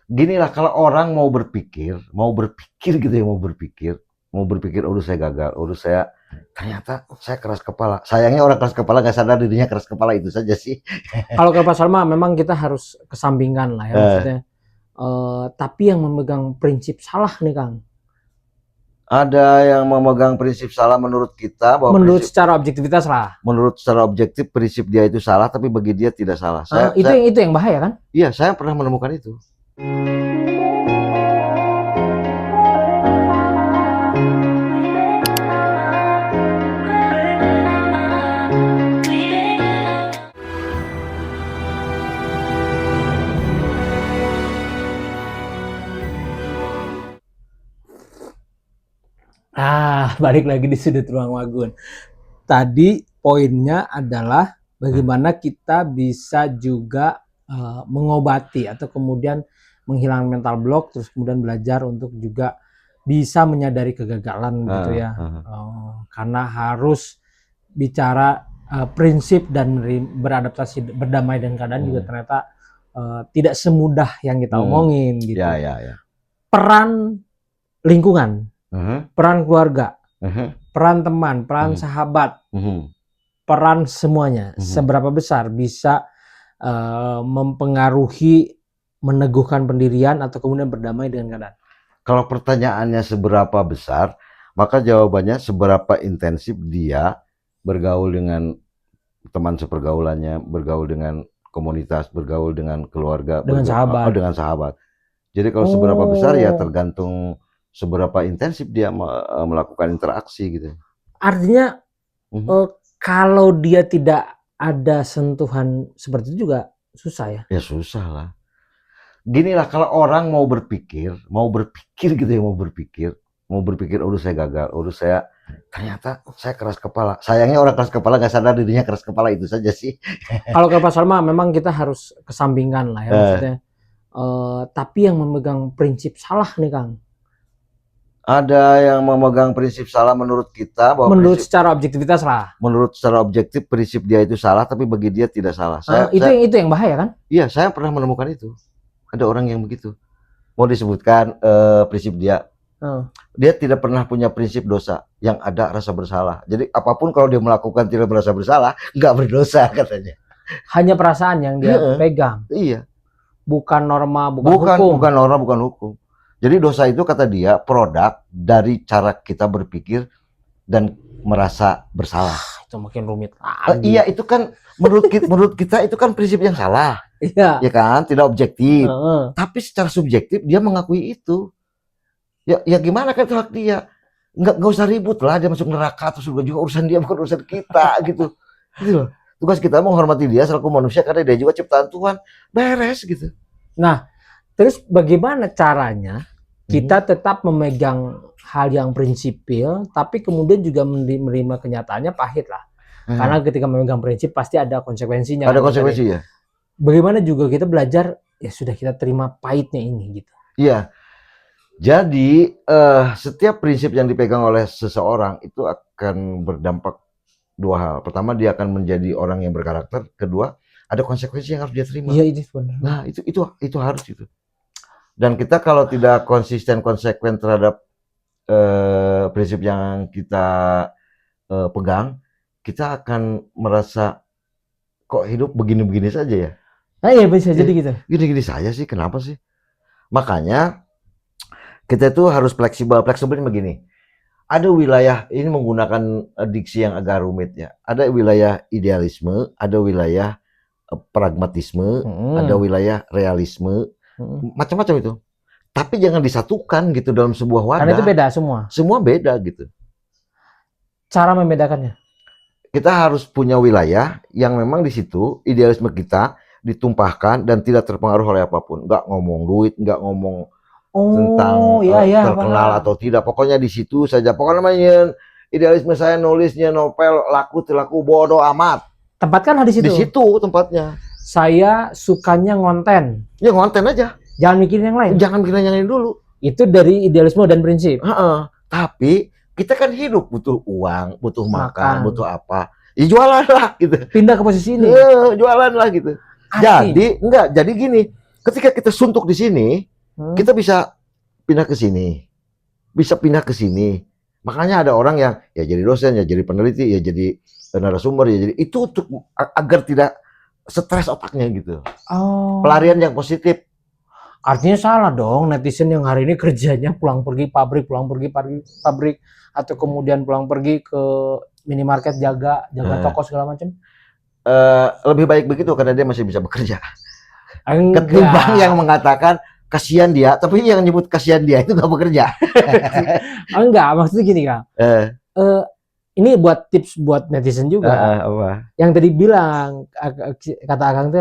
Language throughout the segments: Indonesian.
Gini lah, kalau orang mau berpikir gitu ya, mau berpikir, "Aduh saya gagal, aduh ternyata saya keras kepala." Sayangnya orang keras kepala nggak sadar dirinya keras kepala, itu saja sih. Kalau ke pasar mah memang kita harus kesampingkan lah ya, Eh, maksudnya. Tapi yang memegang prinsip salah nih Kang. ada yang memegang prinsip salah menurut kita, bahwa Menurut prinsip secara objektivitas lah. menurut secara objektif prinsip dia itu salah, tapi bagi dia tidak salah. Itu yang bahaya kan? Iya, saya pernah menemukan itu. Balik lagi di sudut ruang Wagun. Tadi poinnya adalah bagaimana kita bisa juga mengobati atau kemudian menghilangkan mental block, terus kemudian belajar untuk juga bisa menyadari kegagalan gitu ya. Karena harus bicara prinsip dan beradaptasi, berdamai dengan keadaan juga ternyata tidak semudah yang kita omongin gitu. Ya. Peran lingkungan, peran keluarga, peran teman, peran sahabat, peran semuanya, seberapa besar bisa mempengaruhi meneguhkan pendirian atau kemudian berdamai dengan keadaan? Kalau pertanyaannya seberapa besar, maka jawabannya seberapa intensif dia bergaul dengan teman sepergaulannya, bergaul dengan komunitas, bergaul dengan keluarga, dengan sahabat. Jadi kalau seberapa besar ya tergantung seberapa intensif dia melakukan interaksi gitu. Artinya kalau dia tidak ada sentuhan seperti itu juga susah ya? Ya susah lah. Gini lah, kalau orang mau berpikir gitu ya, mau berpikir, "Aduh saya gagal, aduh ternyata saya keras kepala." Sayangnya orang keras kepala nggak sadar dirinya keras kepala, itu saja sih. Kalau ke pasar mah memang kita harus kesampingkan lah ya, maksudnya. Tapi yang memegang prinsip salah nih Kang. Ada yang memegang prinsip salah menurut kita, bahwa menurut secara objektivitas lah. Menurut secara objektif prinsip dia itu salah, tapi bagi dia tidak salah. Itu yang bahaya kan? Iya, saya pernah menemukan itu. Ada orang yang begitu. Mau disebutkan prinsip dia. Dia tidak pernah punya prinsip dosa, yang ada rasa bersalah. Jadi apapun kalau dia melakukan tidak merasa bersalah, nggak berdosa katanya. Hanya perasaan yang dia pegang. Iya. Bukan norma, bukan hukum. Bukan norma, bukan hukum. Jadi dosa itu kata dia produk dari cara kita berpikir dan merasa bersalah. Itu makin rumit lagi. Iya, itu kan menurut kita itu kan prinsip yang salah. Iya. Ya kan, tidak objektif. Tapi secara subjektif dia mengakui itu. Ya gimana kan, itu hak dia. Nggak usah ribut lah, dia masuk neraka atau surga juga urusan dia, bukan urusan kita gitu. Gitu loh. Tugas kita menghormati dia selaku manusia karena dia juga ciptaan Tuhan. Beres gitu. Nah, terus bagaimana caranya kita tetap memegang hal yang prinsipil, tapi kemudian juga menerima kenyataannya pahit lah. Karena ketika memegang prinsip pasti ada konsekuensinya. Ada konsekuensinya. Bagaimana juga kita belajar, ya sudah kita terima pahitnya ini gitu. Iya. Jadi setiap prinsip yang dipegang oleh seseorang itu akan berdampak dua hal. Pertama, dia akan menjadi orang yang berkarakter. Kedua, ada konsekuensi yang harus dia terima. Iya, itu benar. Nah, itu harus gitu. Dan kita kalau tidak konsisten, konsekuen terhadap prinsip yang kita pegang, kita akan merasa kok hidup begini-begini saja ya. Nah, iya bisa jadi gitu. Gini-gini saja sih, kenapa sih? Makanya kita itu harus fleksibel. Fleksibelnya begini. Ada wilayah, ini menggunakan diksi yang agak rumit ya. Ada wilayah idealisme, ada wilayah pragmatisme, ada wilayah realisme, macam-macam itu. Tapi jangan disatukan gitu dalam sebuah wadah. Karena itu beda semua. Semua beda gitu. Cara membedakannya? Kita harus punya wilayah yang memang di situ idealisme kita ditumpahkan dan tidak terpengaruh oleh apapun. Nggak ngomong duit, nggak ngomong tentang terkenal atau tidak. Pokoknya di situ saja. Pokoknya namanya idealisme saya nulisnya novel laku bodoh amat. Tempatkan di situ. Di situ tempatnya. Saya sukanya ngonten. Ya ngonten aja. Jangan mikirin yang lain. Jangan mikirin yang lain dulu. Itu dari idealisme dan prinsip. Tapi kita kan hidup butuh uang, butuh makan, butuh apa. Ya jualan lah gitu. Pindah ke posisi ini. Jualan lah gitu. Jadi gini, ketika kita suntuk di sini, Kita bisa pindah ke sini, bisa pindah ke sini. Makanya ada orang yang ya jadi dosen, ya jadi peneliti, ya jadi narasumber, ya jadi itu untuk agar tidak stres otaknya gitu. Oh. Pelarian yang positif. Artinya salah dong netizen yang hari ini kerjanya pulang pergi pabrik, pabrik, atau kemudian pulang pergi ke minimarket jaga toko segala macam. Lebih baik begitu karena dia masih bisa bekerja. Enggak. Ketimbang yang mengatakan kasihan dia, tapi yang nyebut kasihan dia itu nggak bekerja. Enggak, maksudnya gini Kang. Ini buat tips buat netizen juga. Yang tadi bilang kata Akang itu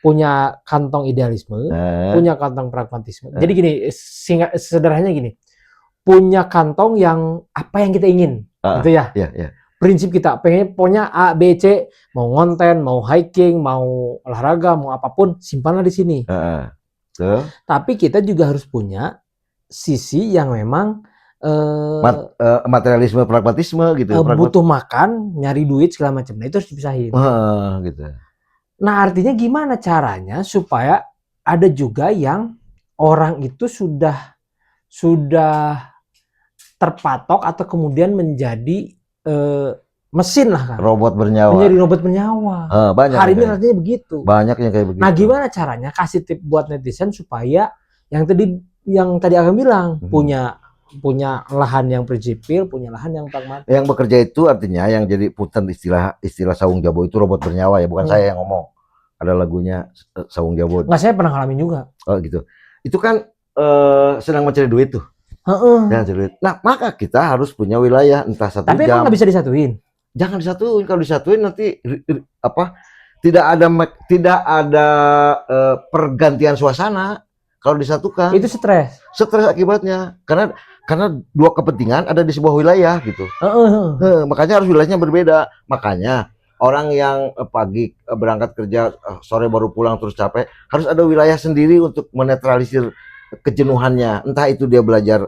punya kantong idealisme, punya kantong pragmatisme. Jadi gini, sederhananya gini, punya kantong yang apa yang kita ingin, gitu ya. Prinsip kita, punya A, B, C, mau ngonten, mau hiking, mau olahraga, mau apapun, simpanlah di sini. Tapi kita juga harus punya sisi yang memang materialisme, pragmatisme gitu. Butuh makan, nyari duit segala macam. Nah itu harus dipisahin. Gitu. Nah artinya gimana caranya supaya ada juga yang orang itu sudah terpatok atau kemudian menjadi mesin lah kan. Robot bernyawa. Menjadi robot bernyawa. Banyak hari ini artinya begitu. Banyak yang kayak begitu. Nah gimana caranya kasih tip buat netizen supaya yang tadi Akang bilang punya lahan yang prinsipil, punya lahan yang pragmatis. Yang bekerja itu artinya yang jadi putan istilah Sawung Jabo itu robot bernyawa ya, bukan saya yang ngomong. Ada lagunya Sawung Jabo. Nggak, saya pernah ngalamin juga. Oh gitu. Itu kan sedang mencari duit tuh. Nah maka kita harus punya wilayah entah 1 jam. Tapi emang nggak bisa disatuin. Jangan disatuin. Kalau disatuin nanti tidak ada pergantian suasana. Kalau disatukan itu stres akibatnya karena dua kepentingan ada di sebuah wilayah gitu. Makanya harus wilayahnya berbeda. Makanya orang yang pagi berangkat kerja, sore baru pulang terus capek, harus ada wilayah sendiri untuk menetralisir kejenuhannya. Entah itu dia belajar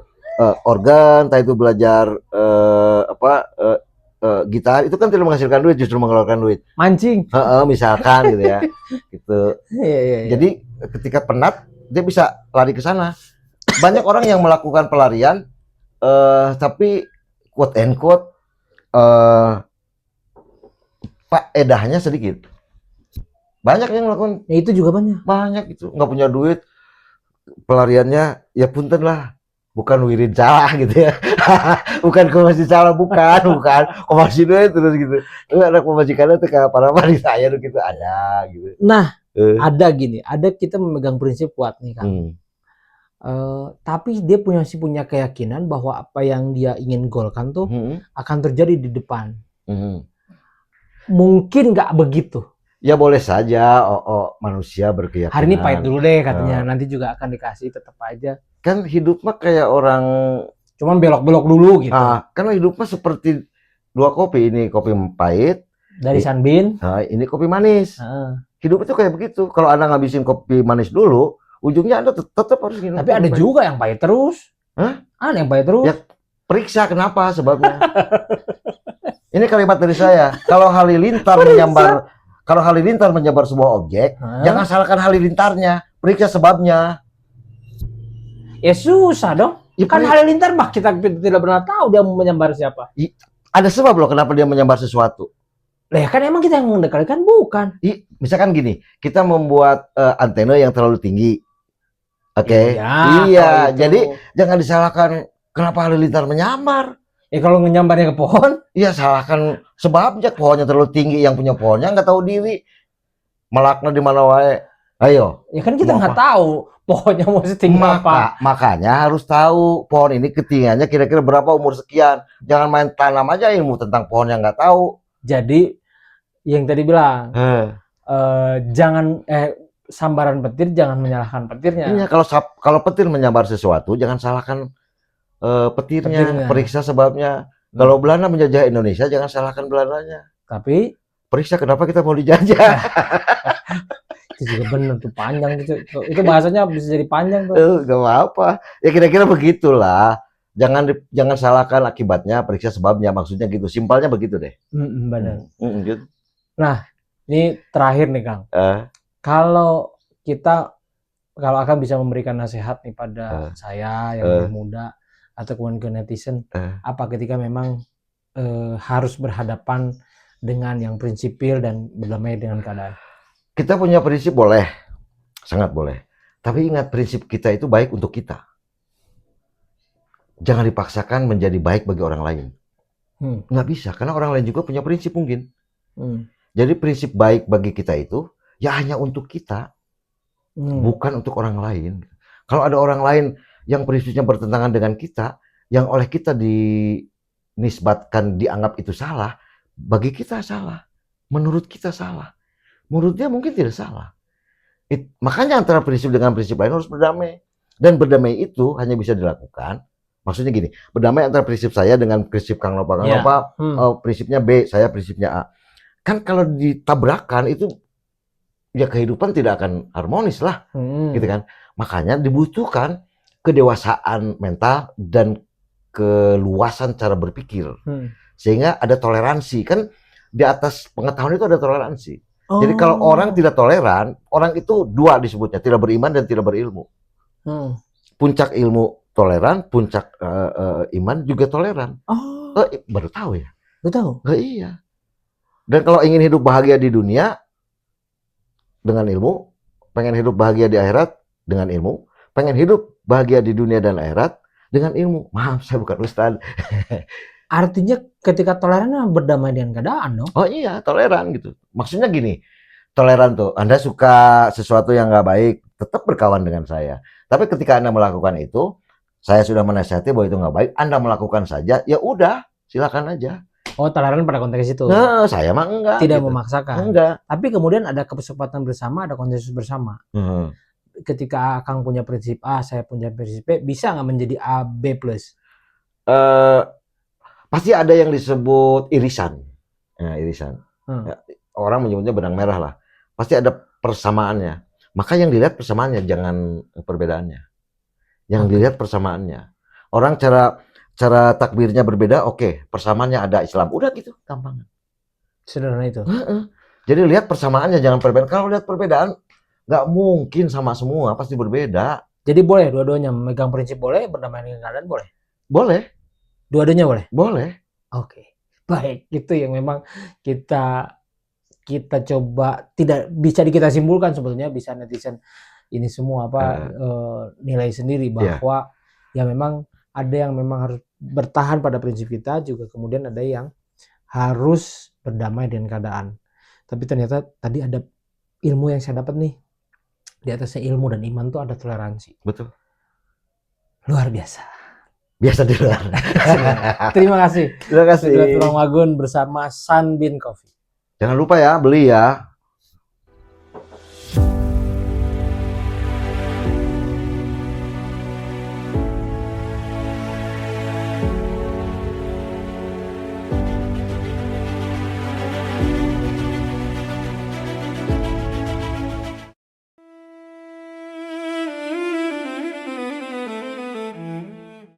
organ, entah itu belajar gitar, itu kan tidak menghasilkan duit, justru mengeluarkan duit. Mancing. Misalkan gitu ya. Gitu. Jadi ketika penat dia bisa lari ke sana. Banyak orang yang melakukan pelarian tapi quote and quote faedahnya sedikit. Banyak yang melakukan. Ya, itu juga banyak. Banyak itu nggak punya duit, pelariannya ya punten lah, bukan wirid salah gitu ya. Bukan komasi salah, bukan komasi duit terus gitu. Anak pemajikannya tuh kayak para mari saya tuh gitu ada gitu. Nah, ada kita memegang prinsip kuat nih Kang. Tapi dia masih punya keyakinan bahwa apa yang dia ingin golkan tuh akan terjadi di depan. Mungkin nggak begitu. Ya boleh saja, manusia berkeyakinan. Hari ini pahit dulu deh katanya, nanti juga akan dikasih, tetap aja. Kan hidup mah kayak orang, cuman belok-belok dulu gitu. Karena hidup mah seperti 2 kopi, ini kopi pahit dari Sunbeam, ini kopi manis. Hidup itu kayak begitu. Kalau Anda ngabisin kopi manis dulu, ujungnya Anda tetap harus minum. Tapi ada juga yang pahit terus. Ada yang pahit terus. Ya, periksa kenapa sebabnya. Ini kalimat dari saya. Kalau halilintar menyambar sebuah objek, jangan salahkan halilintarnya, periksa sebabnya. Ya susah dong. Ya, kan halilintar mah kita tidak pernah tahu dia menyambar siapa. Ada sebab loh kenapa dia menyambar sesuatu. Lah kan emang kita yang mendekatkan bukan. Misalkan gini, kita membuat antena yang terlalu tinggi. Oke. Iya, jadi jangan disalahkan kenapa halilintar menyambar. Kalau nyambarnya ke pohon, iya salahkan sebabnya, pohonnya terlalu tinggi, yang punya pohonnya nggak tahu diri. Melakna di mana wae. Ayo. Ya kan kita nggak tahu pohonnya mau setinggi apa. Makanya harus tahu pohon ini ketinggiannya kira-kira berapa, umur sekian. Jangan main tanam aja ilmu tentang pohon yang nggak tahu. Jadi yang tadi bilang jangan sambaran petir, jangan menyalahkan petirnya. Iya, kalau petir menyambar sesuatu jangan salahkan petirnya, periksa sebabnya. Kalau Belanda menjajah Indonesia jangan salahkan Belandanya. Tapi periksa kenapa kita mau dijajah. Itu juga benar tuh, panjang itu bahasanya bisa jadi panjang tuh. Gak apa-apa. Ya kira-kira begitulah. Jangan salahkan akibatnya, periksa sebabnya, maksudnya gitu. Simpelnya begitu deh. Benar. Gitu. Nah, ini terakhir nih Kang. Kalau kita kalau Akang bisa memberikan nasihat nih pada Eh, saya yang eh, lebih muda atau kemudian ke netizen, eh. apa ketika memang harus berhadapan dengan yang prinsipil dan berdamai dengan keadaan? Kita punya prinsip boleh, sangat boleh. Tapi ingat prinsip kita itu baik untuk kita. Jangan dipaksakan menjadi baik bagi orang lain. Nggak bisa, karena orang lain juga punya prinsip mungkin. Jadi prinsip baik bagi kita itu ya hanya untuk kita, bukan untuk orang lain. Kalau ada orang lain yang prinsipnya bertentangan dengan kita, yang oleh kita dinisbatkan dianggap itu salah, bagi kita salah, menurut kita salah, menurut dia mungkin tidak salah. Makanya antara prinsip dengan prinsip lain harus berdamai. Dan berdamai itu hanya bisa dilakukan, maksudnya gini, berdamai antara prinsip saya dengan prinsip Kang Lopa. Kang Lopa prinsipnya B, saya prinsipnya A. Kan kalau ditabrakan itu ya kehidupan tidak akan harmonis lah, gitu kan. Makanya dibutuhkan kedewasaan mental dan keluasan cara berpikir, sehingga ada toleransi. Kan di atas pengetahuan itu ada toleransi. Jadi kalau orang tidak toleran, orang itu dua disebutnya, tidak beriman dan tidak berilmu. Puncak ilmu toleran, puncak iman juga toleran. Baru tahu ya? Baru tahu? Iya. Dan kalau ingin hidup bahagia di dunia dengan ilmu, pengen hidup bahagia di akhirat dengan ilmu, pengen hidup bahagia di dunia dan akhirat dengan ilmu. Maaf, saya bukan ustaz. Artinya ketika toleran berdamai dengan keadaan dong? Oh iya, toleran gitu. Maksudnya gini, toleran tuh, Anda suka sesuatu yang nggak baik, tetap berkawan dengan saya. Tapi ketika Anda melakukan itu, saya sudah menasihati bahwa itu nggak baik, Anda melakukan saja, ya udah, silakan aja. Oh, toleran pada konteks itu? Nah, saya mah enggak. Tidak gitu. memaksakan? Enggak. Tapi kemudian ada kesepakatan bersama, ada konsensus bersama. Ketika Kang punya prinsip A, saya punya prinsip B, bisa nggak menjadi A, B+? Pasti ada yang disebut irisan. Nah, irisan. Ya, orang menyebutnya benang merah lah. Pasti ada persamaannya. Maka yang dilihat persamaannya, jangan perbedaannya. Yang dilihat persamaannya. Orang cara takbirnya berbeda, oke, persamaannya ada Islam. Udah gitu, gampang. Sederhana itu. Jadi lihat persamaannya, jangan perbedaan. Kalau lihat perbedaan, nggak mungkin sama semua, pasti berbeda. Jadi boleh dua-duanya memegang prinsip boleh, berdamai dengan keadaan boleh? Boleh. Dua-duanya boleh? Boleh. Oke. Baik, itu yang memang kita coba, tidak bisa kita simpulkan sebetulnya, bisa netizen ini semua nilai sendiri bahwa ya memang ada yang memang harus bertahan pada prinsip kita, juga kemudian ada yang harus berdamai dengan keadaan. Tapi ternyata tadi ada ilmu yang saya dapat nih, di atasnya ilmu dan iman tuh ada toleransi. Betul. Luar biasa. Biasa di luar. Terima kasih. Terima kasih. Sudah Tulangwagun bersama Sunbeam Coffee. Jangan lupa ya, beli ya.